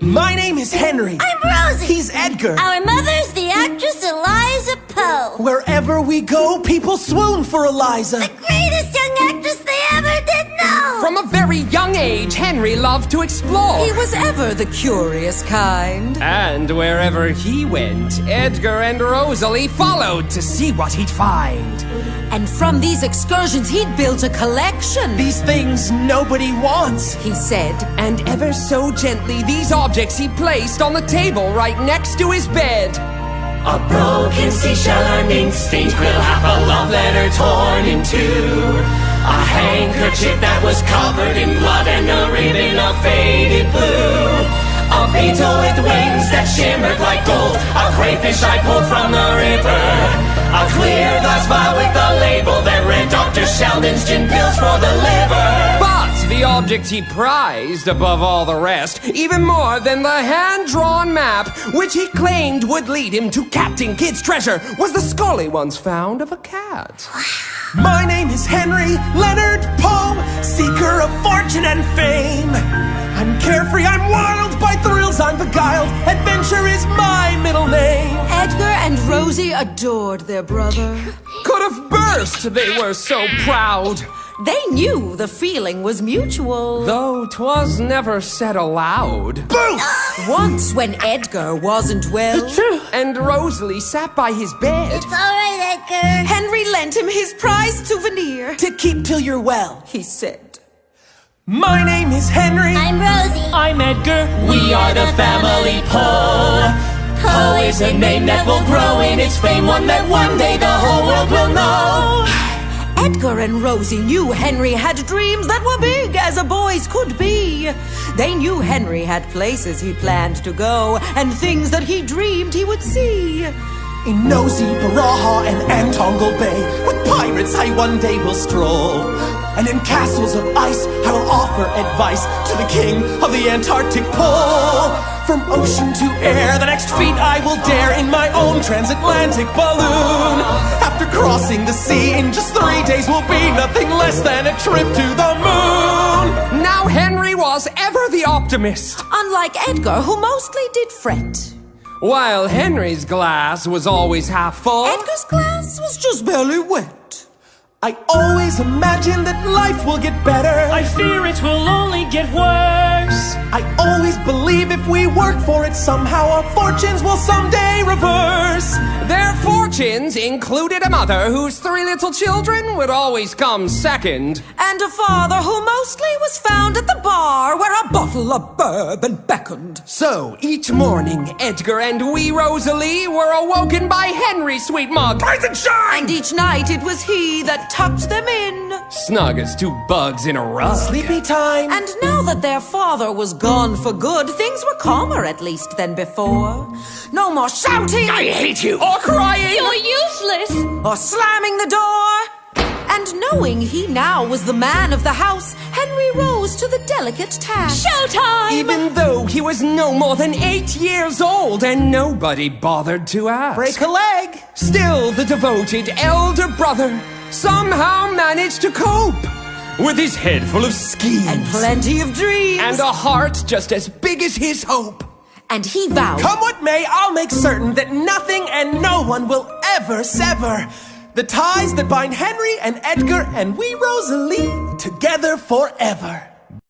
My name is Henry. I'm Rosie. He's Edgar. Our mother's the actress Eliza Poe. Wherever we go, people swoon for Eliza. The greatest young actress they ever did know. From a very young age, Henry loved to explore. He was ever the curious kind. And wherever he went, Edgar and Rosalie followed to see what he'd find. And from these excursions, he'd built a collection. These things nobody wants, he said. And ever so gently, these objects he placed on the table right next to his bed. A broken seashell, an ink stained quill, half a love letter torn in two. A handkerchief that was covered in blood and a ribbon of faded blue. A beetle with wings that shimmered like gold, a crayfish I pulled from the river. A clear glass vial with the label that read Dr. Sheldon's gin pills for the liver. But the object he prized above all the rest, even more than the hand-drawn map, which he claimed would lead him to Captain Kidd's treasure, was the skull he once found of a cat. My name is Henry Leonard Poe, seeker of fortune and fame. I'm carefree, I'm wild, by thrills I'm beguiled. Adventure is my middle name. Edgar and Rosie adored their brother. Could have burst, they were so proud. They knew the feeling was mutual. Though 'twas never said aloud. Boo! Once when Edgar wasn't well, And Rosalie sat by his bed. It's all right, Edgar. Henry lent him his prized souvenir. To keep till you're well, He said. my name is Henry. I'm Rosie. I'm Edgar. We are the family Poe. Poe is a name that will grow in its fame, one that one day the whole world will know. Edgar and Rosie knew Henry had dreams that were big as a boy's could be. They knew Henry had places he planned to go and things that he dreamed he would see. In Nosy, Baraha, and Antongle Bay, with pirates I one day will stroll. And in castles of ice I will offer advice to the king of the Antarctic Pole. From ocean to air, the next feat I will dare in my own transatlantic balloon. After crossing the sea in just 3 days will be nothing less than a trip to the moon. Now Henry was ever the optimist, Unlike Edgar, who mostly did fret. while Henry's glass was always half full. Edgar's glass was just barely wet. I always imagine that life will get better. I fear it will only get worse. I always believe if we work for it somehow our fortunes will someday reverse. Their fortunes included a mother whose 3 little children would always come second. And a father who mostly was found at the bar where a bottle of bourbon beckoned. So each morning, Edgar and wee Rosalie were awoken by Henry's sweet mug. Rise and shine! And each night it was he that tucked them in. Snug as 2 bugs in a rug. Sleepy time. And now that their father was gone for good, things were calmer at least than before. No more shouting, I hate you. Or crying. "You're useless," or slamming the door. And knowing he now was the man of the house, Henry rose to the delicate task. Showtime! Even though he was no more than 8 years old and nobody bothered to ask. Break a leg. Still, the devoted elder brother somehow managed to cope with his head full of schemes And plenty of dreams. and a heart just as big as his hope. And he vowed, Come what may, I'll make certain that nothing and no one will ever sever the ties that bind Henry and Edgar and wee Rosalie together forever.